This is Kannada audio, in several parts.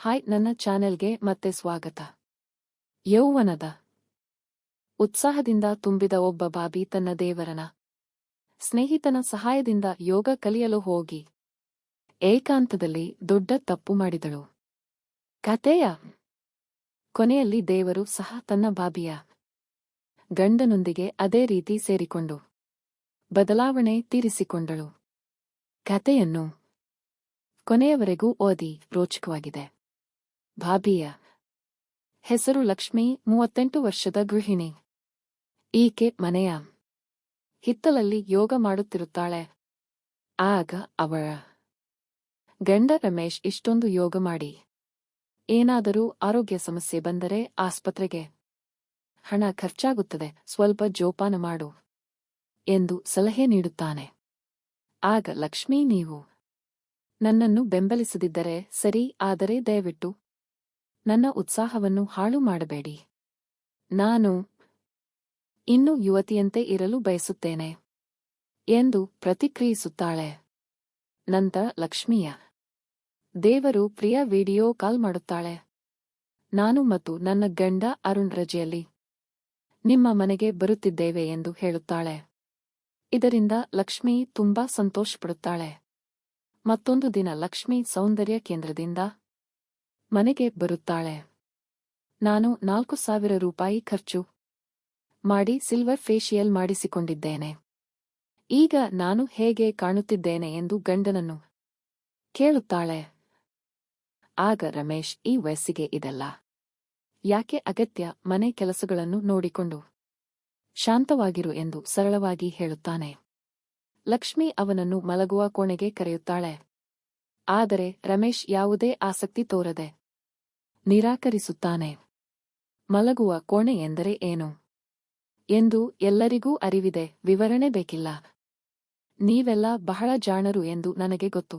ಹಾಯ್, ನನ್ನ ಚಾನೆಲ್ಗೆ ಮತ್ತೆ ಸ್ವಾಗತ. ಯೌವನದ ಉತ್ಸಾಹದಿಂದ ತುಂಬಿದ ಒಬ್ಬ ಬಾಬಿ ತನ್ನ ದೇವರನ ಸ್ನೇಹಿತನ ಸಹಾಯದಿಂದ ಯೋಗ ಕಲಿಯಲು ಹೋಗಿ ಏಕಾಂತದಲ್ಲಿ ದೊಡ್ಡ ತಪ್ಪು ಮಾಡಿದಳು. ಕಥೆಯ ಕೊನೆಯಲ್ಲಿ ದೇವರು ಸಹ ತನ್ನ ಬಾಬಿಯ ಗಂಡನೊಂದಿಗೆ ಅದೇ ರೀತಿ ಸೇರಿಕೊಂಡು ಬದಲಾವಣೆ ತೀರಿಸಿಕೊಂಡಳು. ಕಥೆಯನ್ನು ಕೊನೆಯವರೆಗೂ ಓದಿ, ರೋಚಕವಾಗಿದೆ. ಬಾಬಿಯ ಹೆಸರು ಲಕ್ಷ್ಮಿ, 38 ವರ್ಷದ ಗೃಹಿಣಿ. ಈಕೆ ಮನೆಯ ಹಿತ್ತಲಲ್ಲಿ ಯೋಗ ಮಾಡುತ್ತಿರುತ್ತಾಳೆ. ಆಗ ಅವಳ ಗಂಡ ರಮೇಶ್ ಇಷ್ಟೊಂದು ಯೋಗ ಮಾಡಿ ಏನಾದರೂ ಆರೋಗ್ಯ ಸಮಸ್ಯೆ ಬಂದರೆ ಆಸ್ಪತ್ರೆಗೆ ಹಣ ಖರ್ಚಾಗುತ್ತದೆ, ಸ್ವಲ್ಪ ಜೋಪಾನ ಮಾಡು ಎಂದು ಸಲಹೆ ನೀಡುತ್ತಾನೆ. ಆಗ ಲಕ್ಷ್ಮೀ, ನೀವು ನನ್ನನ್ನು ಬೆಂಬಲಿಸದಿದ್ದರೆ ಸರಿ, ಆದರೆ ದಯವಿಟ್ಟು ನನ್ನ ಉತ್ಸಾಹವನ್ನು ಹಾಳು ಮಾಡಬೇಡಿ. ನಾನು ಇನ್ನೂ ಯುವತಿಯಂತೆ ಇರಲು ಬಯಸುತ್ತೇನೆ ಎಂದು ಪ್ರತಿಕ್ರಿಯಿಸುತ್ತಾಳೆ. ನಂತರ ಲಕ್ಷ್ಮಿಯ ದೇವರು ಪ್ರಿಯ ವಿಡಿಯೋ ಕಾಲ್ ಮಾಡುತ್ತಾಳೆ. ನಾನು ಮತ್ತು ನನ್ನ ಗಂಡ ಅರುಣ್ ರಜೆಯಲ್ಲಿ ನಿಮ್ಮ ಮನೆಗೆ ಬರುತ್ತಿದ್ದೇವೆ ಎಂದು ಹೇಳುತ್ತಾಳೆ. ಇದರಿಂದ ಲಕ್ಷ್ಮಿ ತುಂಬಾ ಸಂತೋಷಪಡುತ್ತಾಳೆ. ಮತ್ತೊಂದು ದಿನ ಲಕ್ಷ್ಮಿ ಸೌಂದರ್ಯ ಕೇಂದ್ರದಿಂದ ಮನೆಗೆ ಬರುತ್ತಾಳೆ. ನಾನು 4,000 ರೂಪಾಯಿ ಖರ್ಚು ಮಾಡಿ ಸಿಲ್ವರ್ ಫೇಶಿಯಲ್ ಮಾಡಿಸಿಕೊಂಡಿದ್ದೇನೆ. ಈಗ ನಾನು ಹೇಗೆ ಕಾಣುತ್ತಿದ್ದೇನೆ ಎಂದು ಗಂಡನನ್ನು ಕೇಳುತ್ತಾಳೆ. ಆಗ ರಮೇಶ್, ಈ ವಯಸ್ಸಿಗೆ ಇದೆಲ್ಲ ಯಾಕೆ ಅಗತ್ಯ, ಮನೆ ಕೆಲಸಗಳನ್ನು ನೋಡಿಕೊಂಡು ಶಾಂತವಾಗಿರು ಎಂದು ಸರಳವಾಗಿ ಹೇಳುತ್ತಾನೆ. ಲಕ್ಷ್ಮಿ ಅವನನ್ನು ಮಲಗುವ ಕೋಣೆಗೆ ಕರೆಯುತ್ತಾಳೆ. ಆದರೆ ರಮೇಶ್ ಯಾವುದೇ ಆಸಕ್ತಿ ತೋರದೆ ನಿರಾಕರಿಸುತ್ತಾನೆ. ಮಲಗುವ ಕೋಣೆ ಎಂದರೆ ಏನು ಎಂದು ಎಲ್ಲರಿಗೂ ಅರಿವಿದೆ, ವಿವರಣೆ ಬೇಕಿಲ್ಲ. ನೀವೆಲ್ಲ ಬಹಳ ಜಾಣರು ಎಂದು ನನಗೆ ಗೊತ್ತು.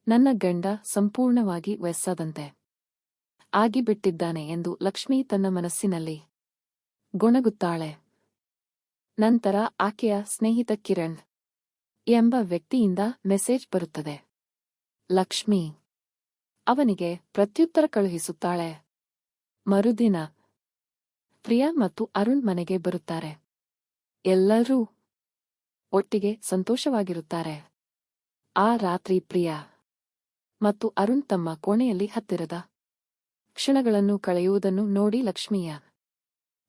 ನನ್ನ ಗಂಡ ಸಂಪೂರ್ಣವಾಗಿ ವಯಸ್ಸಾದಂತೆ ಆಗಿಬಿಟ್ಟಿದ್ದಾನೆ ಎಂದು ಲಕ್ಷ್ಮಿ ತನ್ನ ಮನಸ್ಸಿನಲ್ಲಿ ಗೊಣಗುತ್ತಾಳೆ. ನಂತರ ಆಕೆಯ ಸ್ನೇಹಿತ ಕಿರಣ್ ಎಂಬ ವ್ಯಕ್ತಿಯಿಂದ ಮೆಸೇಜ್ ಬರುತ್ತದೆ. ಲಕ್ಷ್ಮಿ ಅವನಿಗೆ ಪ್ರತ್ಯುತ್ತರ ಕಳುಹಿಸುತ್ತಾಳೆ. ಮರುದಿನ ಪ್ರಿಯಾ ಮತ್ತು ಅರುಣ್ ಮನೆಗೆ ಬರುತ್ತಾರೆ. ಎಲ್ಲರೂ ಒಟ್ಟಿಗೆ ಸಂತೋಷವಾಗಿರುತ್ತಾರೆ. ಆ ರಾತ್ರಿ ಪ್ರಿಯಾ ಮತ್ತು ಅರುಣ್ ತಮ್ಮ ಕೋಣೆಯಲ್ಲಿ ಹತ್ತಿರದ ಕ್ಷಣಗಳನ್ನು ಕಳೆಯುವುದನ್ನು ನೋಡಿ ಲಕ್ಷ್ಮಿಯ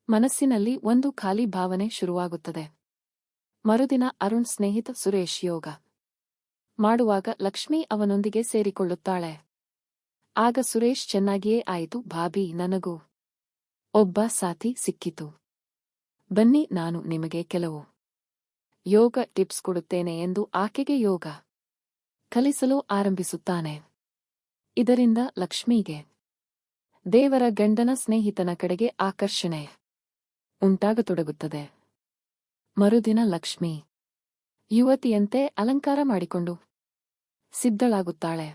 ಮನಸ್ಸಿನಲ್ಲಿ ಒಂದು ಖಾಲಿ ಭಾವನೆ ಶುರುವಾಗುತ್ತದೆ. ಮರುದಿನ ಅರುಣ್ ಸ್ನೇಹಿತ ಸುರೇಶ್ ಯೋಗ ಮಾಡುವಾಗ ಲಕ್ಷ್ಮಿ ಅವನೊಂದಿಗೆ ಸೇರಿಕೊಳ್ಳುತ್ತಾಳೆ. ಆಗ ಸುರೇಶ್, ಚೆನ್ನಾಗಿಯೇ ಆಯಿತು ಭಾಬಿ, ನನಗೂ ಒಬ್ಬ ಸಾಥಿ ಸಿಕ್ಕಿತು. ಬನ್ನಿ, ನಾನು ನಿಮಗೆ ಕೆಲವು ಯೋಗ ಟಿಪ್ಸ್ ಕೊಡುತ್ತೇನೆ ಎಂದು ಆಕೆಗೆ ಯೋಗ ಕಲಿಸಲು ಆರಂಭಿಸುತ್ತಾನೆ. ಇದರಿಂದ ಲಕ್ಷ್ಮಿಗೆ ದೇವರ ಗಂಡನ ಸ್ನೇಹಿತನ ಕಡೆಗೆ ಆಕರ್ಷಣೆ ಉಂಟಾಗತೊಡಗುತ್ತದೆ. ಮರುದಿನ ಲಕ್ಷ್ಮಿ ಯುವತಿಯಂತೆ ಅಲಂಕಾರ ಮಾಡಿಕೊಂಡು ಸಿದ್ಧಳಾಗುತ್ತಾಳೆ.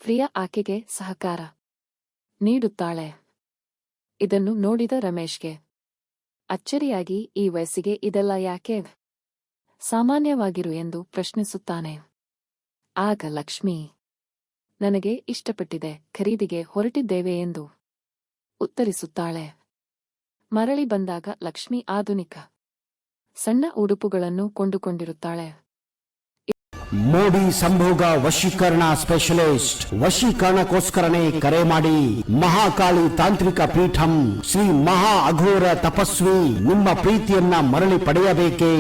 ಪ್ರಿಯಾ ಆಕೆಗೆ ಸಹಕಾರ ನೀಡುತ್ತಾಳೆ. ಇದನ್ನು ನೋಡಿದ ರಮೇಶ್ಗೆ ಅಚ್ಚರಿಯಾಗಿ, ಈ ವಯಸ್ಸಿಗೆ ಇದೆಲ್ಲ ಯಾಕೆ, ಸಾಮಾನ್ಯವಾಗಿರು ಎಂದು ಪ್ರಶ್ನಿಸುತ್ತಾನೆ. ಆಗ ಲಕ್ಷ್ಮಿ, ನನಗೆ ಇಷ್ಟಪಟ್ಟಿದೆ, ಖರೀದಿಗೆ ಹೊರಟಿದ್ದೇವೆ ಎಂದು ಉತ್ತರಿಸುತ್ತಾಳೆ. ಮರಳಿ ಬಂದಾಗ ಲಕ್ಷ್ಮಿ ಆಧುನಿಕ ಸಣ್ಣ ಉಡುಪುಗಳನ್ನು ಕೊಂಡುಕೊಂಡಿರುತ್ತಾಳೆ. ಮೋಡಿ ಸಂಭೋಗ ವಶೀಕರಣ ಸ್ಪೆಷಲಿಸ್ಟ್. ವಶೀಕರಣಕ್ಕೋಸ್ಕರನೇ ಕರೆ ಮಾಡಿ. ಮಹಾಕಾಳಿ ತಾಂತ್ರಿಕ ಪೀಠಂ ಶ್ರೀ ಮಹಾ ಅಘೋರ ತಪಸ್ವಿ. ನಿಮ್ಮ ಪ್ರೀತಿಯನ್ನ ಮರಳಿ ಪಡೆಯಬೇಕೇ?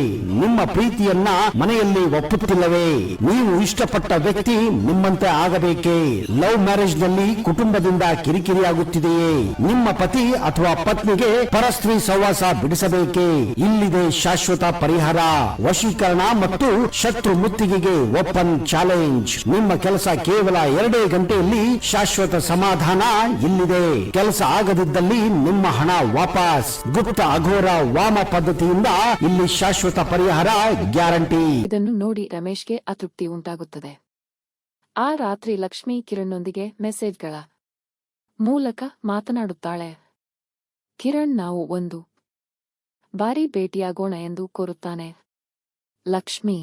ನಿಮ್ಮ ಪ್ರೀತಿಯನ್ನ ಮನೆಯಲ್ಲಿ ಒಪ್ಪುತ್ತಿಲ್ಲವೇ? ನೀವು ಇಷ್ಟಪಟ್ಟ ವ್ಯಕ್ತಿ ನಿಮ್ಮಂತೆ ಆಗಬೇಕೇ? ಲವ್ ಮ್ಯಾರೇಜ್ ನಲ್ಲಿ ಕುಟುಂಬದಿಂದ ಕಿರಿಕಿರಿಯಾಗುತ್ತಿದೆಯೇ? ನಿಮ್ಮ ಪತಿ ಅಥವಾ ಪತ್ನಿಗೆ ಪರಸ್ತ್ರೀ ಸಹವಾಸ ಬಿಡಿಸಬೇಕೇ? ಇಲ್ಲಿದೆ ಶಾಶ್ವತ ಪರಿಹಾರ. ವಶೀಕರಣ ಮತ್ತು ಶತ್ರು ಮುತ್ತಿಗೆಗೆ ಓಪನ್ ಚಾಲೆಂಜ್. ನಿಮ್ಮ ಕೆಲಸ ಕೇವಲ 2 ಗಂಟೆಯಲ್ಲಿ ಶಾಶ್ವತ ಸಮಾಧಾನ ಇಲ್ಲಿದೆ. ಕೆಲಸ ಆಗದಿದ್ದಲ್ಲಿ ನಿಮ್ಮ ಹಣ ವಾಪಸ್. ಗುಪ್ತ ಅಘೋರ ವಾಮ ಪದ್ಧತಿಯಿಂದ ಇಲ್ಲಿ ಶಾಶ್ವತ ಪರಿಹಾರ ಗ್ಯಾರಂಟಿ. ಇದನ್ನು ನೋಡಿ ರಮೇಶ್ಗೆ ಅತೃಪ್ತಿ ಉಂಟಾಗುತ್ತದೆ. ಆ ರಾತ್ರಿ ಲಕ್ಷ್ಮಿ ಕಿರಣ್ಣೊಂದಿಗೆ ಮೆಸೇಜ್ಗಳ ಮೂಲಕ ಮಾತನಾಡುತ್ತಾಳೆ. ಕಿರಣ್, ನಾವು ಒಂದು ಬಾರಿ ಭೇಟಿಯಾಗೋಣ ಎಂದು ಕೋರುತ್ತಾನೆ. ಲಕ್ಷ್ಮಿ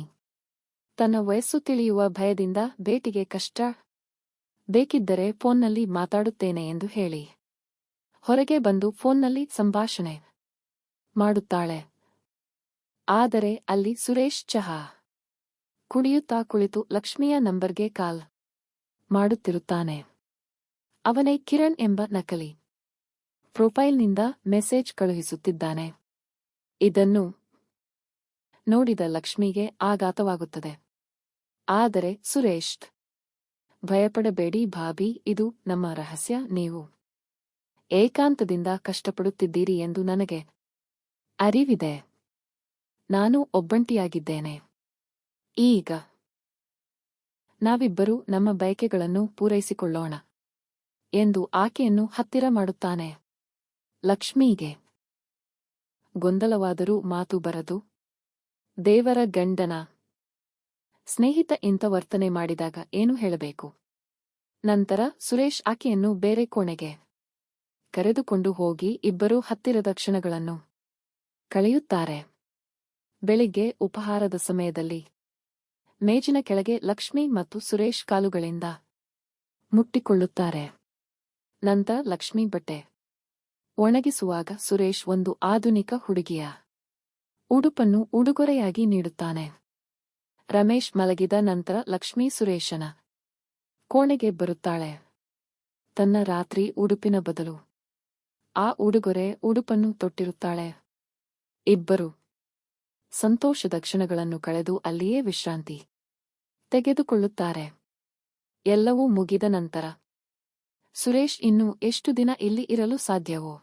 ತನ್ನ ವಯಸ್ಸು ತಿಳಿಯುವ ಭಯದಿಂದ ಭೇಟಿಗೆ ಕಷ್ಟ ಬೇಕಿದ್ದರೆ ಫೋನ್ನಲ್ಲಿ ಮಾತಾಡುತ್ತೇನೆ ಎಂದು ಹೇಳಿ ಹೊರಗೆ ಬಂದು ಫೋನ್ನಲ್ಲಿ ಸಂಭಾಷಣೆ ಮಾಡುತ್ತಾಳೆ. ಆದರೆ ಅಲ್ಲಿ ಸುರೇಶ್ ಚಹಾ ಕುಡಿಯುತ್ತಾ ಕುಳಿತು ಲಕ್ಷ್ಮಿಯ ನಂಬರ್ಗೆ ಕಾಲ್ ಮಾಡುತ್ತಿರುತ್ತಾನೆ. ಅವನೇ ಕಿರಣ್ ಎಂಬ ನಕಲಿ ಪ್ರೊಫೈಲ್ನಿಂದ ಮೆಸೇಜ್ ಕಳುಹಿಸುತ್ತಿದ್ದಾನೆ. ಇದನ್ನು ನೋಡಿದ ಲಕ್ಷ್ಮಿಗೆ ಆಘಾತವಾಗುತ್ತದೆ. ಆದರೆ ಸುರೇಶ್, ಭಯಪಡಬೇಡಿ ಭಾಬಿ, ಇದು ನಮ್ಮ ರಹಸ್ಯ. ನೀವು ಏಕಾಂತದಿಂದ ಕಷ್ಟಪಡುತ್ತಿದ್ದೀರಿ ಎಂದು ನನಗೆ ಅರಿವಿದೆ. ನಾನು ಒಬ್ಬಂಟಿಯಾಗಿದ್ದೇನೆ. ಈಗ ನಾವಿಬ್ಬರೂ ನಮ್ಮ ಬಯಕೆಗಳನ್ನು ಪೂರೈಸಿಕೊಳ್ಳೋಣ ಎಂದು ಆಕೆಯನ್ನು ಹತ್ತಿರ ಮಾಡುತ್ತಾನೆ. ಲಕ್ಷ್ಮಿಗೆ ಗೊಂದಲವಾದರೂ ಮಾತು ಬರದು. ದೇವರ ಗಂಡನ ಸ್ನೇಹಿತ ಇಂಥ ವರ್ತನೆ ಮಾಡಿದಾಗ ಏನು ಹೇಳಬೇಕು? ನಂತರ ಸುರೇಶ್ ಆಕೆಯನ್ನು ಬೇರೆ ಕೋಣೆಗೆ ಕರೆದುಕೊಂಡು ಹೋಗಿ ಇಬ್ಬರೂ ಹತ್ತಿರದ ಕ್ಷಣಗಳನ್ನು ಕಳೆಯುತ್ತಾರೆ. ಬೆಳಿಗ್ಗೆ ಉಪಹಾರದ ಸಮಯದಲ್ಲಿ ಮೇಜಿನ ಕೆಳಗೆ ಲಕ್ಷ್ಮಿ ಮತ್ತು ಸುರೇಶ್ ಕಾಲುಗಳಿಂದ ಮುಟ್ಟಿಕೊಳ್ಳುತ್ತಾರೆ. ನಂತರ ಲಕ್ಷ್ಮಿ ಬಟ್ಟೆ ಒಣಗಿಸುವಾಗ ಸುರೇಶ್ ಒಂದು ಆಧುನಿಕ ಹುಡುಗಿಯ ಉಡುಪನ್ನು ಉಡುಗೊರೆಯಾಗಿ ನೀಡುತ್ತಾನೆ. ರಮೇಶ್ ಮಲಗಿದ ನಂತರ ಲಕ್ಷ್ಮಿ ಸುರೇಶನ ಕೋಣೆಗೆ ಬರುತ್ತಾಳೆ. ತನ್ನ ರಾತ್ರಿ ಉಡುಪಿನ ಬದಲು ಆ ಉಡುಗೊರೆ ಉಡುಪನ್ನು ತೊಟ್ಟಿರುತ್ತಾಳೆ. ಇಬ್ಬರು ಸಂತೋಷದ ಕ್ಷಣಗಳನ್ನು ಕಳೆದು ಅಲ್ಲಿಯೇ ವಿಶ್ರಾಂತಿ ತೆಗೆದುಕೊಳ್ಳುತ್ತಾರೆ. ಎಲ್ಲವೂ ಮುಗಿದ ನಂತರ ಸುರೇಶ್ ಇನ್ನೂ ಎಷ್ಟು ದಿನ ಇಲ್ಲಿ ಇರಲು ಸಾಧ್ಯವೋ?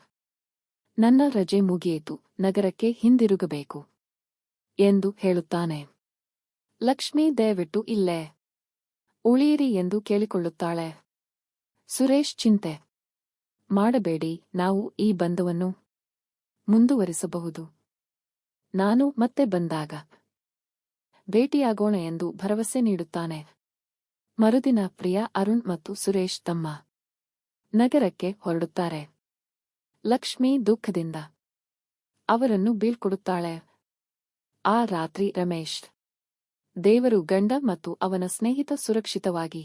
ನನ್ನ ರಜೆ ಮುಗಿಯಿತು, ನಗರಕ್ಕೆ ಹಿಂದಿರುಗಬೇಕು ಎಂದು ಹೇಳುತ್ತಾನೆ. ಲಕ್ಷ್ಮಿ ದಯವಿಟ್ಟು ಇಲ್ಲೇ ಉಳಿಯಿರಿ ಎಂದು ಕೇಳಿಕೊಳ್ಳುತ್ತಾಳೆ. ಸುರೇಶ್ ಚಿಂತೆ ಮಾಡಬೇಡಿ, ನಾವು ಈ ಬಂಧವನ್ನು ಮುಂದುವರಿಸಬಹುದು. ನಾನು ಮತ್ತೆ ಬಂದಾಗ ಭೇಟಿಯಾಗೋಣ ಎಂದು ಭರವಸೆ ನೀಡುತ್ತಾನೆ. ಮರುದಿನ ಪ್ರಿಯಾ, ಅರುಣ್ ಮತ್ತು ಸುರೇಶ್ ತಮ್ಮ ನಗರಕ್ಕೆ ಹೊರಡುತ್ತಾರೆ. ಲಕ್ಷ್ಮಿ ದುಃಖದಿಂದ ಅವರನ್ನು ಬೀಳ್ಕೊಡುತ್ತಾಳೆ. ಆ ರಾತ್ರಿ ರಮೇಶ್ ದೇವರು ಗಂಡ ಮತ್ತು ಅವನ ಸ್ನೇಹಿತ ಸುರಕ್ಷಿತವಾಗಿ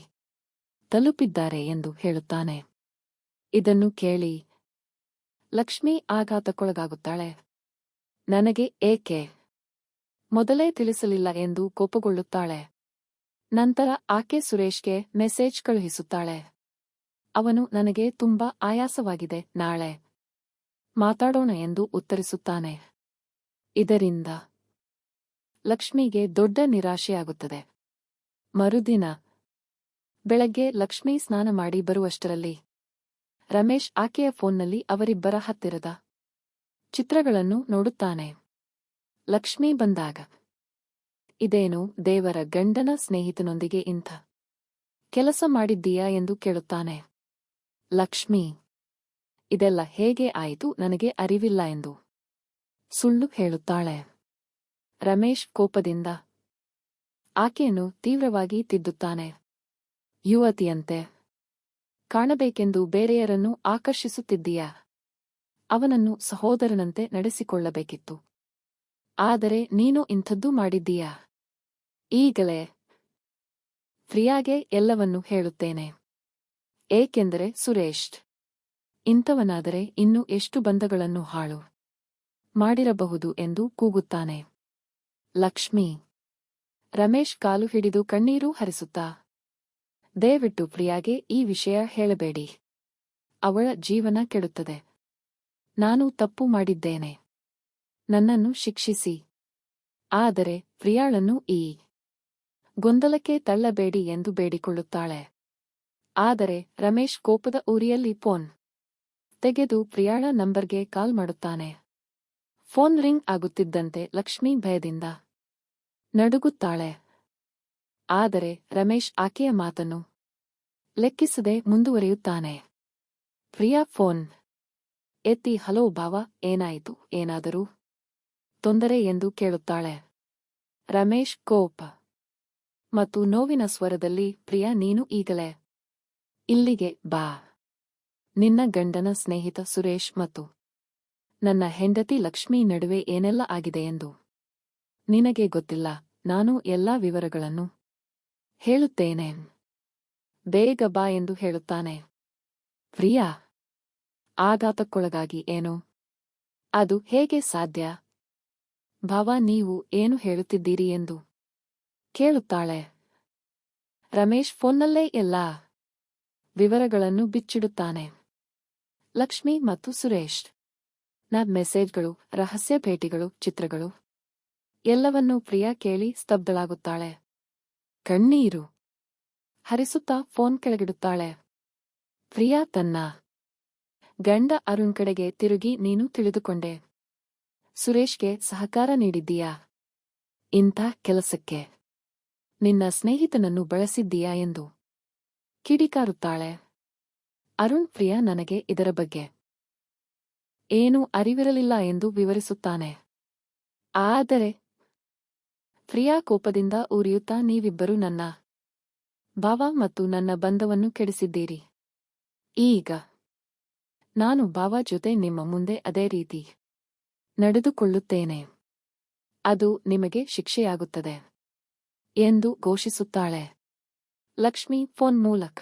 ತಲುಪಿದ್ದಾರೆ ಎಂದು ಹೇಳುತ್ತಾನೆ. ಇದನ್ನು ಕೇಳಿ ಲಕ್ಷ್ಮಿ ಆಘಾತಕ್ಕೊಳಗಾಗುತ್ತಾಳೆ. ನನಗೆ ಏಕೆ ಮೊದಲೇ ತಿಳಿಸಲಿಲ್ಲ ಎಂದು ಕೋಪಗೊಳ್ಳುತ್ತಾಳೆ. ನಂತರ ಆಕೆ ಸುರೇಶ್ಗೆ ಮೆಸೇಜ್ ಕಳುಹಿಸುತ್ತಾಳೆ. ಅವನು ನನಗೆ ತುಂಬಾ ಆಯಾಸವಾಗಿದೆ, ನಾಳೆ ಮಾತಾಡೋಣ ಎಂದು ಉತ್ತರಿಸುತ್ತಾನೆ. ಇದರಿಂದ ಲಕ್ಷ್ಮಿಗೆ ದೊಡ್ಡ ನಿರಾಶೆಯಾಗುತ್ತದೆ. ಮರುದಿನ ಬೆಳಗ್ಗೆ ಲಕ್ಷ್ಮಿ ಸ್ನಾನ ಮಾಡಿ ಬರುವಷ್ಟರಲ್ಲಿ ರಮೇಶ್ ಆಕೆಯ ಫೋನ್ನಲ್ಲಿ ಅವರಿಬ್ಬರ ಹತ್ತಿರದ ಚಿತ್ರಗಳನ್ನು ನೋಡುತ್ತಾನೆ. ಲಕ್ಷ್ಮಿ ಬಂದಾಗ ಇದೇನು ದೇವರ ಗಂಡನ ಸ್ನೇಹಿತನೊಂದಿಗೆ ಇಂಥ ಕೆಲಸ ಮಾಡಿದ್ದೀಯಾ ಎಂದು ಕೇಳುತ್ತಾನೆ. ಲಕ್ಷ್ಮಿ, ಇದೆಲ್ಲ ಹೇಗೆ ಆಯಿತು, ನನಗೆ ಅರಿವಿಲ್ಲ ಎಂದು ಸುಳ್ಳು ಹೇಳುತ್ತಾಳೆ. ರಮೇಶ್ ಕೋಪದಿಂದ ಆಕೆಯನ್ನು ತೀವ್ರವಾಗಿ ತಿದ್ದುತ್ತಾನೆ. ಯುವತಿಯಂತೆ ಕಾಣಬೇಕೆಂದು ಬೇರೆಯರನ್ನು ಆಕರ್ಷಿಸುತ್ತಿದ್ದೀಯಾ? ಅವನನ್ನು ಸಹೋದರನಂತೆ ನಡೆಸಿಕೊಳ್ಳಬೇಕಿತ್ತು. ಆದರೆ ನೀನು ಇಂಥದ್ದೂ ಮಾಡಿದ್ದೀಯಾ? ಈಗಲೇ ಪ್ರಿಯಾಗೆ ಎಲ್ಲವನ್ನೂ ಹೇಳುತ್ತೇನೆ. ಏಕೆಂದರೆ ಸುರೇಶ್ ಇಂಥವನಾದರೆ ಇನ್ನೂ ಎಷ್ಟು ಬಂಧಗಳನ್ನು ಹಾಳು ಮಾಡಿರಬಹುದು ಎಂದು ಕೂಗುತ್ತಾನೆ. ಲಕ್ಷ್ಮಿ ರಮೇಶ್ ಕಾಲು ಹಿಡಿದು ಕಣ್ಣೀರು ಹರಿಸುತ್ತಾ, ದಯವಿಟ್ಟು ಪ್ರಿಯಾಗೆ ಈ ವಿಷಯ ಹೇಳಬೇಡಿ, ಅವಳ ಜೀವನ ಕೆಡುತ್ತದೆ. ನಾನು ತಪ್ಪು ಮಾಡಿದ್ದೇನೆ, ನನ್ನನ್ನು ಶಿಕ್ಷಿಸಿ. ಆದರೆ ಪ್ರಿಯಾಳನ್ನು ಈ ಗೊಂದಲಕ್ಕೆ ತಳ್ಳಬೇಡಿ ಎಂದು ಬೇಡಿಕೊಳ್ಳುತ್ತಾಳೆ. ಆದರೆ ರಮೇಶ್ ಕೋಪದ ಉರಿಯಲ್ಲಿ ಫೋನ್ ತೆಗೆದು ಪ್ರಿಯಾಳ ನಂಬರ್ಗೆ ಕಾಲ್ ಮಾಡುತ್ತಾನೆ. ಫೋನ್ ರಿಂಗ್ ಆಗುತ್ತಿದ್ದಂತೆ ಲಕ್ಷ್ಮಿ ಭಯದಿಂದ ನಡುಗುತ್ತಾಳೆ. ಆದರೆ ರಮೇಶ್ ಆಕೆಯ ಮಾತನ್ನು ಲೆಕ್ಕಿಸದೆ ಮುಂದುವರಿಯುತ್ತಾನೆ. ಪ್ರಿಯಾ ಫೋನ್ ಎತ್ತಿ, ಹಲೋ ಭಾವ, ಏನಾಯಿತು, ಏನಾದರೂ ತೊಂದರೆ ಎಂದು ಕೇಳುತ್ತಾಳೆ. ರಮೇಶ್ ಕೋಪ ಮತ್ತು ನೋವಿನ ಸ್ವರದಲ್ಲಿ, ಪ್ರಿಯಾ, ನೀನು ಈಗಲೇ ಇಲ್ಲಿಗೆ ಬಾ. ನಿನ್ನ ಗಂಡನ ಸ್ನೇಹಿತ ಸುರೇಶ್ ಮತ್ತು ನನ್ನ ಹೆಂಡತಿ ಲಕ್ಷ್ಮಿ ನಡುವೆ ಏನೆಲ್ಲ ಆಗಿದೆ ಎಂದು ನಿನಗೆ ಗೊತ್ತಿಲ್ಲ. ನಾನು ಎಲ್ಲಾ ವಿವರಗಳನ್ನು ಹೇಳುತ್ತೇನೆ. ಬೇಗ ಬಾ ಎಂದು ಹೇಳುತ್ತಾನೆ. ಪ್ರಿಯಾ ಆಘಾತಕ್ಕೊಳಗಾಗಿ ಏನು? ಅದು ಹೇಗೆ ಸಾಧ್ಯ? ಭಾವ, ನೀವು ಏನು ಹೇಳುತ್ತಿದ್ದೀರಿ ಎಂದು ಕೇಳುತ್ತಾಳೆ. ರಮೇಶ್ ಫೋನ್ನಲ್ಲೇ ಎಲ್ಲಾ ವಿವರಗಳನ್ನು ಬಿಚ್ಚಿಡುತ್ತಾನೆ. ಲಕ್ಷ್ಮಿ ಮತ್ತು ಸುರೇಶ್ ನ ಮೆಸೇಜ್ಗಳು, ರಹಸ್ಯ ಭೇಟಿಗಳು, ಚಿತ್ರಗಳು ಎಲ್ಲವನ್ನೂ ಪ್ರಿಯಾ ಕೇಳಿ ಸ್ತಬ್ಧಳಾಗುತ್ತಾಳೆ. ಕಣ್ಣೀರು ಹರಿಸುತ್ತಾ ಫೋನ್ ಕೆಳಗಿಡುತ್ತಾಳೆ. ಪ್ರಿಯಾ ತನ್ನ ಗಂಡ ಅರುಣ್ ಕಡೆಗೆ ತಿರುಗಿ, ನೀನು ತಿಳಿದುಕೊಂಡೆ? ಸುರೇಶ್ಗೆ ಸಹಕಾರ ನೀಡಿದ್ದೀಯಾ? ಇಂಥ ಕೆಲಸಕ್ಕೆ ನಿನ್ನ ಸ್ನೇಹಿತನನ್ನು ಬಳಸಿದ್ದೀಯಾ ಎಂದು ಕಿಡಿಕಾರುತ್ತಾಳೆ. ಅರುಣ್, ಪ್ರಿಯಾ ನನಗೆ ಇದರ ಬಗ್ಗೆ ಏನೂ ಅರಿವಿರಲಿಲ್ಲ ಎಂದು ವಿವರಿಸುತ್ತಾನೆ. ಆದರೆ ಪ್ರಿಯಾ ಕೋಪದಿಂದ ಉರಿಯುತ್ತಾ, ನೀವಿಬ್ಬರೂ ನನ್ನ ಭಾವ ಮತ್ತು ನನ್ನ ಬಂಧವನ್ನು ಕೆಡಿಸಿದ್ದೀರಿ. ಈಗ ನಾನು ಭಾವ ಜೊತೆ ನಿಮ್ಮ ಮುಂದೆ ಅದೇ ರೀತಿ ನಡೆದುಕೊಳ್ಳುತ್ತೇನೆ. ಅದು ನಿಮಗೆ ಶಿಕ್ಷೆಯಾಗುತ್ತದೆ ಎಂದು ಘೋಷಿಸುತ್ತಾಳೆ. ಲಕ್ಷ್ಮಿ ಫೋನ್ ಮೂಲಕ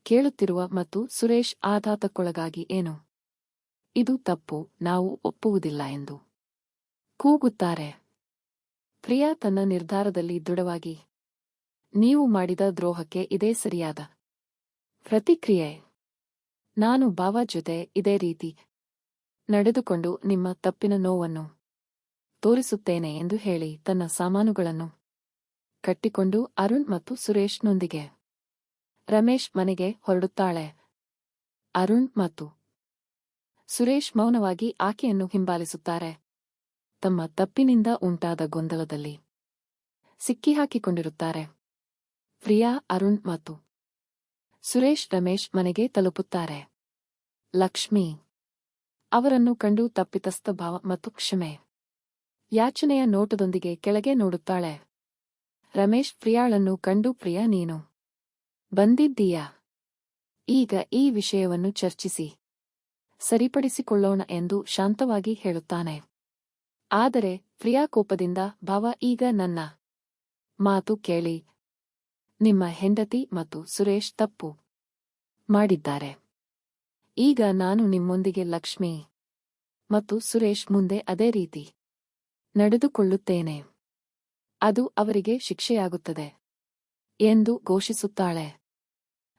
ಕೇಳುತ್ತಿರುವ ಮತ್ತು ಸುರೇಶ್ ಆಘಾತಕ್ಕೊಳಗಾಗಿ ಏನು? ಇದು ತಪ್ಪು, ನಾವು ಒಪ್ಪುವುದಿಲ್ಲ ಎಂದು ಕೂಗುತ್ತಾರೆ. ಪ್ರಿಯಾ ತನ್ನ ನಿರ್ಧಾರದಲ್ಲಿ ದೃಢವಾಗಿ, ನೀವು ಮಾಡಿದ ದ್ರೋಹಕ್ಕೆ ಇದೇ ಸರಿಯಾದ ಪ್ರತಿಕ್ರಿಯೆ. ನಾನು ಭಾವ ಜೊತೆ ಇದೇ ರೀತಿ ನಡೆದುಕೊಂಡು ನಿಮ್ಮ ತಪ್ಪಿನ ನೋವನ್ನು ತೋರಿಸುತ್ತೇನೆ ಎಂದು ಹೇಳಿ ತನ್ನ ಸಾಮಾನುಗಳನ್ನು ಕಟ್ಟಿಕೊಂಡು ಅರುಣ್ ಮತ್ತು ಸುರೇಶ್ನೊಂದಿಗೆ ರಮೇಶ್ ಮನೆಗೆ ಹೊರಡುತ್ತಾಳೆ. ಅರುಣ್ ಮತ್ತು ಸುರೇಶ್ ಮೌನವಾಗಿ ಆಕೆಯನ್ನು ಹಿಂಬಾಲಿಸುತ್ತಾರೆ. ತಮ್ಮ ತಪ್ಪಿನಿಂದ ಉಂಟಾದ ಗೊಂದಲದಲ್ಲಿ ಸಿಕ್ಕಿಹಾಕಿಕೊಂಡಿರುತ್ತಾರೆ. ಪ್ರಿಯಾ, ಅರುಣ್ ಮತ್ತು ಸುರೇಶ್ ರಮೇಶ್ ಮನೆಗೆ ತಲುಪುತ್ತಾರೆ. ಲಕ್ಷ್ಮಿ ಅವರನ್ನು ಕಂಡು ತಪ್ಪಿತಸ್ಥ ಭಾವ ಮತ್ತು ಕ್ಷಮೆ ಯಾಚನೆಯ ನೋಟದೊಂದಿಗೆ ಕೆಳಗೆ ನೋಡುತ್ತಾಳೆ. ರಮೇಶ್ ಪ್ರಿಯಾಳನ್ನು ಕಂಡು, ಪ್ರಿಯಾ ನೀನು ಬಂದಿದ್ದೀಯಾ? ಈಗ ಈ ವಿಷಯವನ್ನು ಚರ್ಚಿಸಿ ಸರಿಪಡಿಸಿಕೊಳ್ಳೋಣ ಎಂದು ಶಾಂತವಾಗಿ ಹೇಳುತ್ತಾನೆ. ಆದರೆ ಪ್ರಿಯಾ ಕೋಪದಿಂದ, ಭಾವ, ಈಗ ನನ್ನ ಮಾತು ಕೇಳಿ. ನಿಮ್ಮ ಹೆಂಡತಿ ಮತ್ತು ಸುರೇಶ್ ತಪ್ಪು ಮಾಡಿದ್ದಾರೆ. ಈಗ ನಾನು ನಿಮ್ಮೊಂದಿಗೆ ಲಕ್ಷ್ಮಿ ಮತ್ತು ಸುರೇಶ್ ಮುಂದೆ ಅದೇ ರೀತಿ ನಡೆದುಕೊಳ್ಳುತ್ತೇನೆ. ಅದು ಅವರಿಗೆ ಶಿಕ್ಷೆಯಾಗುತ್ತದೆ ಎಂದು ಘೋಷಿಸುತ್ತಾಳೆ.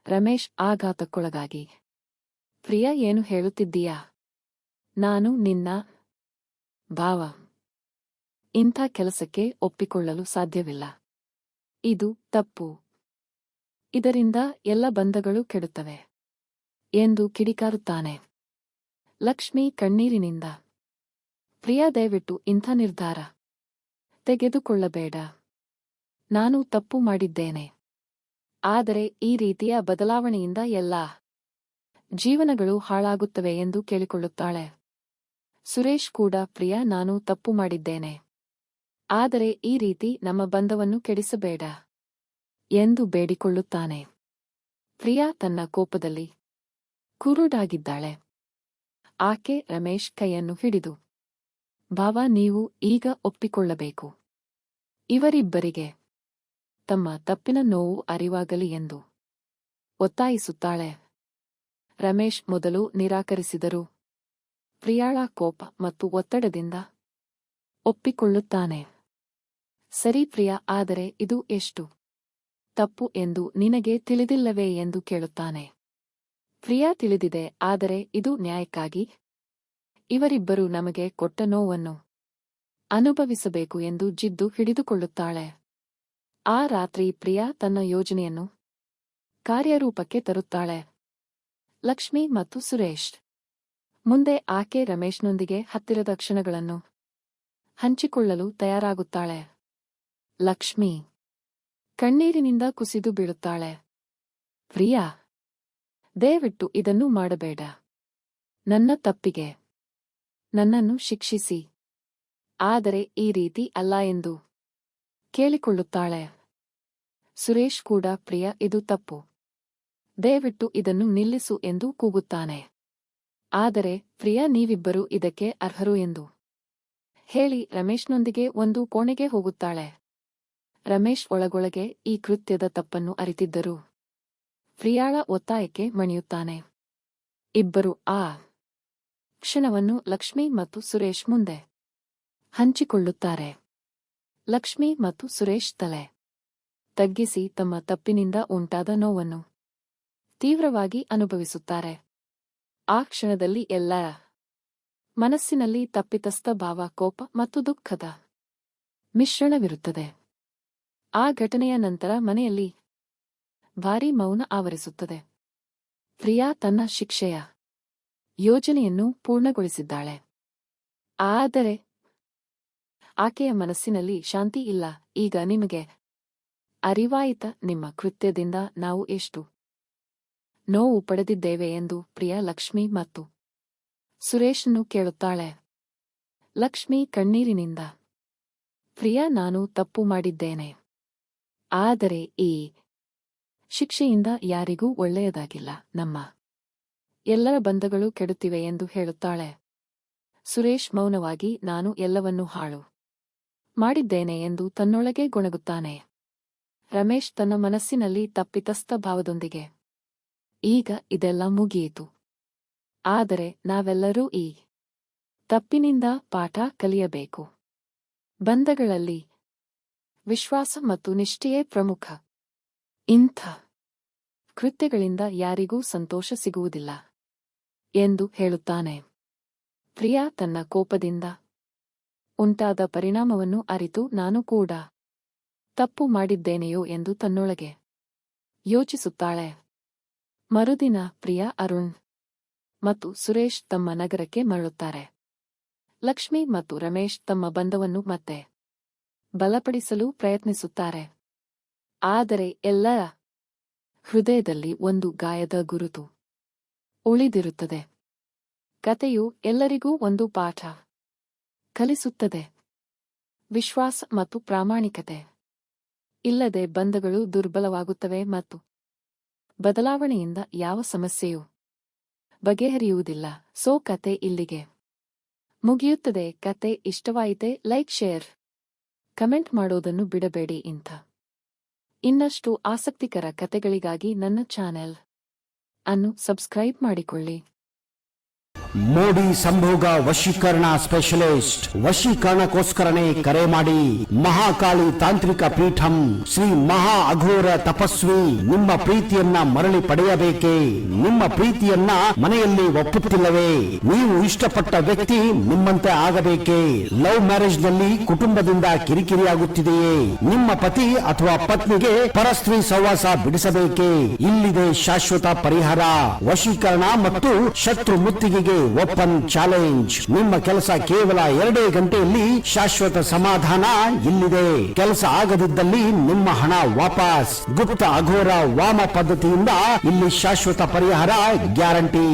ರಮೇಶ್ ಆಘಾತಕ್ಕೊಳಗಾಗಿ, ಪ್ರಿಯಾ ಏನು ಹೇಳುತ್ತಿದ್ದೀಯಾ? ನಾನು ನಿನ್ನ ಭಾವ. ಇಂಥ ಕೆಲಸಕ್ಕೆ ಒಪ್ಪಿಕೊಳ್ಳಲು ಸಾಧ್ಯವಿಲ್ಲ. ಇದು ತಪ್ಪು. ಇದರಿಂದ ಎಲ್ಲ ಬಂಧಗಳು ಕೆಡುತ್ತವೆ ಎಂದು ಕಿಡಿಕಾರುತ್ತಾನೆ. ಲಕ್ಷ್ಮಿ ಕಣ್ಣೀರಿನಿಂದ, ಪ್ರಿಯಾ ದಯವಿಟ್ಟು ಇಂಥ ನಿರ್ಧಾರ ತೆಗೆದುಕೊಳ್ಳಬೇಡ. ನಾನು ತಪ್ಪು ಮಾಡಿದ್ದೇನೆ. ಆದರೆ ಈ ರೀತಿಯ ಬದಲಾವಣೆಯಿಂದ ಎಲ್ಲಾ ಜೀವನಗಳು ಹಾಳಾಗುತ್ತವೆ ಎಂದು ಕೇಳಿಕೊಳ್ಳುತ್ತಾಳೆ. ಸುರೇಶ್ ಕೂಡ, ಪ್ರಿಯಾ ನಾನು ತಪ್ಪು ಮಾಡಿದ್ದೇನೆ. ಆದರೆ ಈ ರೀತಿ ನಮ್ಮ ಬಂಧವನ್ನು ಕೆಡಿಸಬೇಡ ಎಂದು ಬೇಡಿಕೊಳ್ಳುತ್ತಾನೆ. ಪ್ರಿಯಾ ತನ್ನ ಕೋಪದಲ್ಲಿ ಕುರುಡಾಗಿದ್ದಾಳೆ. ಆಕೆ ರಮೇಶ್ ಕೈಯನ್ನು ಹಿಡಿದು, ಭಾವ ನೀವು ಈಗ ಒಪ್ಪಿಕೊಳ್ಳಬೇಕು. ಇವರಿಬ್ಬರಿಗೆ ತಮ್ಮ ತಪ್ಪಿನ ನೋವು ಅರಿವಾಗಲಿ ಎಂದು ಒತ್ತಾಯಿಸುತ್ತಾಳೆ. ರಮೇಶ್ ಮೊದಲು ನಿರಾಕರಿಸಿದರು. ಪ್ರಿಯಾಳ ಕೋಪ ಮತ್ತು ಒತ್ತಡದಿಂದ ಒಪ್ಪಿಕೊಳ್ಳುತ್ತಾನೆ. ಸರಿ ಪ್ರಿಯಾ, ಆದರೆ ಇದು ಎಷ್ಟು ತಪ್ಪು ಎಂದು ನಿನಗೆ ತಿಳಿದಿಲ್ಲವೇ ಎಂದು ಕೇಳುತ್ತಾನೆ. ಪ್ರಿಯಾ, ತಿಳಿದಿದೆ, ಆದರೆ ಇದು ನ್ಯಾಯಕ್ಕಾಗಿ ಇವರಿಬ್ಬರು ನಮಗೆ ಕೊಟ್ಟ ನೋವನ್ನು ಅನುಭವಿಸಬೇಕು ಎಂದು ಜಿದ್ದು ಹಿಡಿದುಕೊಳ್ಳುತ್ತಾಳೆ. ಆ ರಾತ್ರಿ ಪ್ರಿಯಾ ತನ್ನ ಯೋಜನೆಯನ್ನು ಕಾರ್ಯರೂಪಕ್ಕೆ ತರುತ್ತಾಳೆ. ಲಕ್ಷ್ಮಿ ಮತ್ತು ಸುರೇಶ್ ಮುಂದೆ ಆಕೆ ರಮೇಶ್ನೊಂದಿಗೆ ಹತ್ತಿರದ ಕ್ಷಣಗಳನ್ನು ಹಂಚಿಕೊಳ್ಳಲು ತಯಾರಾಗುತ್ತಾಳೆ. ಲಕ್ಷ್ಮಿ ಕಣ್ಣೀರಿನಿಂದ ಕುಸಿದು ಬೀಳುತ್ತಾಳೆ. ಪ್ರಿಯಾ, ದಯವಿಟ್ಟು ಇದನ್ನು ಮಾಡಬೇಡ. ನನ್ನ ತಪ್ಪಿಗೆ ನನ್ನನ್ನು ಶಿಕ್ಷಿಸಿ. ಆದರೆ ಈ ರೀತಿ ಅಲ್ಲ ಎಂದು ಕೇಳಿಕೊಳ್ಳುತ್ತಾಳೆ. ಸುರೇಶ್ ಕೂಡ, ಪ್ರಿಯಾ ಇದು ತಪ್ಪು. ದಯವಿಟ್ಟು ಇದನ್ನು ನಿಲ್ಲಿಸು ಎಂದು ಕೂಗುತ್ತಾನೆ. ಆದರೆ ಪ್ರಿಯಾ, ನೀವಿಬ್ಬರೂ ಇದಕ್ಕೆ ಅರ್ಹರು ಎಂದು ಹೇಳಿ ರಮೇಶ್ನೊಂದಿಗೆ ಒಂದು ಕೋಣೆಗೆ ಹೋಗುತ್ತಾಳೆ. ರಮೇಶ್ ಒಳಗೊಳಗೆ ಈ ಕೃತ್ಯದ ತಪ್ಪನ್ನು ಅರಿತಿದ್ದರು. ಪ್ರಿಯಾಳ ಒತ್ತಾಯಕ್ಕೆ ಮಣಿಯುತ್ತಾನೆ. ಇಬ್ಬರು ಆ ಕ್ಷಣವನ್ನು ಲಕ್ಷ್ಮಿ ಮತ್ತು ಸುರೇಶ್ ಮುಂದೆ ಹಂಚಿಕೊಳ್ಳುತ್ತಾರೆ. ಲಕ್ಷ್ಮಿ ಮತ್ತು ಸುರೇಶ್ ತಲೆ ತಗ್ಗಿಸಿ ತಮ್ಮ ತಪ್ಪಿನಿಂದ ಉಂಟಾದ ನೋವನ್ನು ತೀವ್ರವಾಗಿ ಅನುಭವಿಸುತ್ತಾರೆ. ಆ ಕ್ಷಣದಲ್ಲಿ ಎಲ್ಲರ ಮನಸ್ಸಿನಲ್ಲಿ ತಪ್ಪಿತಸ್ಥ ಭಾವ, ಕೋಪ ಮತ್ತು ದುಃಖದ ಮಿಶ್ರಣವಿರುತ್ತದೆ. ಆ ಘಟನೆಯ ನಂತರ ಮನೆಯಲ್ಲಿ ಭಾರೀ ಮೌನ ಆವರಿಸುತ್ತದೆ. ಪ್ರಿಯಾ ತನ್ನ ಶಿಕ್ಷೆಯ ಯೋಜನೆಯನ್ನು ಪೂರ್ಣಗೊಳಿಸಿದ್ದಾಳೆ. ಆದರೆ ಆಕೆಯ ಮನಸ್ಸಿನಲ್ಲಿ ಶಾಂತಿ ಇಲ್ಲ. ಈಗ ನಿಮಗೆ ಅರಿವಾಯಿತ, ನಿಮ್ಮ ಕೃತ್ಯದಿಂದ ನಾವು ಎಷ್ಟು ನೋವು ಪಡೆದಿದ್ದೇವೆ ಎಂದು ಪ್ರಿಯಾ ಲಕ್ಷ್ಮಿ ಮತ್ತು ಸುರೇಶನ್ನು ಕೇಳುತ್ತಾಳೆ. ಲಕ್ಷ್ಮಿ ಕಣ್ಣೀರಿನಿಂದ, ಪ್ರಿಯಾ, ನಾನು ತಪ್ಪು ಮಾಡಿದ್ದೇನೆ. ಆದರೆ ಈ ಶಿಕ್ಷೆಯಿಂದ ಯಾರಿಗೂ ಒಳ್ಳೆಯದಾಗಿಲ್ಲ. ನಮ್ಮ ಎಲ್ಲರ ಬಂಧಗಳು ಕೆಡುತ್ತಿವೆ ಎಂದು ಹೇಳುತ್ತಾಳೆ. ಸುರೇಶ್ ಮೌನವಾಗಿ, ನಾನು ಎಲ್ಲವನ್ನೂ ಹಾಳು ಮಾಡಿದ್ದೇನೆ ಎಂದು ತನ್ನೊಳಗೆ ಗೊಣಗುತ್ತಾನೆ. ರಮೇಶ್ ತನ್ನ ಮನಸ್ಸಿನಲ್ಲಿ ತಪ್ಪಿತಸ್ಥ ಭಾವದೊಂದಿಗೆ, ಈಗ ಇದೆಲ್ಲ ಮುಗಿಯಿತು. ಆದರೆ ನಾವೆಲ್ಲರೂ ಈ ತಪ್ಪಿನಿಂದ ಪಾಠ ಕಲಿಯಬೇಕು. ಬಂಧಗಳಲ್ಲಿ ವಿಶ್ವಾಸ ಮತ್ತು ನಿಷ್ಠೆಯೇ ಪ್ರಮುಖ. ಇಂಥ ಕೃತ್ಯಗಳಿಂದ ಯಾರಿಗೂ ಸಂತೋಷ ಸಿಗುವುದಿಲ್ಲ ಎಂದು ಹೇಳುತ್ತಾನೆ. ಪ್ರಿಯಾ ತನ್ನ ಕೋಪದಿಂದ ಉಂಟಾದ ಪರಿಣಾಮವನ್ನು ಅರಿತು, ನಾನು ಕೂಡ ತಪ್ಪು ಮಾಡಿದ್ದೇನೆಯೋ ಎಂದು ತನ್ನೊಳಗೆ ಯೋಚಿಸುತ್ತಾಳೆ. ಮರುದಿನ ಪ್ರಿಯಾ, ಅರುಣ್ ಮತ್ತು ಸುರೇಶ್ ತಮ್ಮ ನಗರಕ್ಕೆ ಮರಳುತ್ತಾರೆ. ಲಕ್ಷ್ಮಿ ಮತ್ತು ರಮೇಶ್ ತಮ್ಮ ಬಂಧವನ್ನು ಮತ್ತೆ ಬಲಪಡಿಸಲು ಪ್ರಯತ್ನಿಸುತ್ತಾರೆ. ಆದರೆ ಎಲ್ಲರ ಹೃದಯದಲ್ಲಿ ಒಂದು ಗಾಯದ ಗುರುತು ಉಳಿದಿರುತ್ತದೆ. ಕತೆಯು ಎಲ್ಲರಿಗೂ ಒಂದು ಪಾಠ ಕಲಿಸುತ್ತದೆ. ವಿಶ್ವಾಸ ಮತ್ತು ಪ್ರಾಮಾಣಿಕತೆ ಇಲ್ಲದೆ ಬಂಧಗಳು ದುರ್ಬಲವಾಗುತ್ತವೆ ಮತ್ತು ಬದಲಾವಣೆಯಿಂದ ಯಾವ ಸಮಸ್ಯೆಯೂ ಬಗೆಹರಿಯುವುದಿಲ್ಲ. ಕತೆ ಇಲ್ಲಿಗೆ ಮುಗಿಯುತ್ತದೆ. ಕತೆ ಇಷ್ಟವಾಯಿತೆ? ಲೈಕ್, ಶೇರ್, ಕಮೆಂಟ್ ಮಾಡೋದನ್ನು ಬಿಡಬೇಡಿ. ಇನ್ನಷ್ಟು ಆಸಕ್ತಿಕರ ಕತೆಗಳಿಗಾಗಿ ನನ್ನ ಚಾನೆಲ್ ಅನ್ನು ಸಬ್ಸ್ಕ್ರೈಬ್ ಮಾಡಿಕೊಳ್ಳಿ. ಮೋಡಿ ಸಂಭೋಗ ವಶೀಕರಣ ಸ್ಪೆಷಲಿಸ್ಟ್. ವಶೀಕರಣಕ್ಕೋಸ್ಕರನೇ ಕರೆ ಮಾಡಿ. ಮಹಾಕಾಳಿ ತಾಂತ್ರಿಕ ಪೀಠಂ ಶ್ರೀ ಮಹಾ ಅಘೋರ ತಪಸ್ವಿ ನಿಮ್ಮ ಪ್ರೀತಿಯನ್ನ ಮರಳಿ ಪಡೆಯಬೇಕೇ? ನಿಮ್ಮ ಪ್ರೀತಿಯನ್ನ ಮನೆಯಲ್ಲಿ ಒಪ್ಪುತ್ತಿಲ್ಲವೇ? ನೀವು ಇಷ್ಟಪಟ್ಟ ವ್ಯಕ್ತಿ ನಿಮ್ಮಂತೆ ಆಗಬೇಕೇ? ಲವ್ ಮ್ಯಾರೇಜ್ ನಲ್ಲಿ ಕುಟುಂಬದಿಂದ ಕಿರಿಕಿರಿಯಾಗುತ್ತಿದೆಯೇ? ನಿಮ್ಮ ಪತಿ ಅಥವಾ ಪತ್ನಿಗೆ ಪರಸ್ತ್ರೀ ಸಹವಾಸ ಬಿಡಿಸಬೇಕೇ? ಇಲ್ಲಿದೆ ಶಾಶ್ವತ ಪರಿಹಾರ. ವಶೀಕರಣ ಮತ್ತು ಶತ್ರು ಮುತ್ತಿಗೆಗೆ ಓಪನ್ ಚಾಲೆಂಜ್. ನಿಮ್ಮ ಕೆಲಸ ಕೇವಲ 2 ಗಂಟೆಯಲ್ಲಿ ಶಾಶ್ವತ ಸಮಾಧಾನ ಇಲ್ಲಿದೆ. ಕೆಲಸ ಆಗದಿದ್ದಲ್ಲಿ ನಿಮ್ಮ ಹಣ ವಾಪಸ್. ಗುಪ್ತ ಅಘೋರ ವಾಮ ಪದ್ಧತಿಯಿಂದ ಇಲ್ಲಿ ಶಾಶ್ವತ ಪರಿಹಾರ ಗ್ಯಾರಂಟಿ.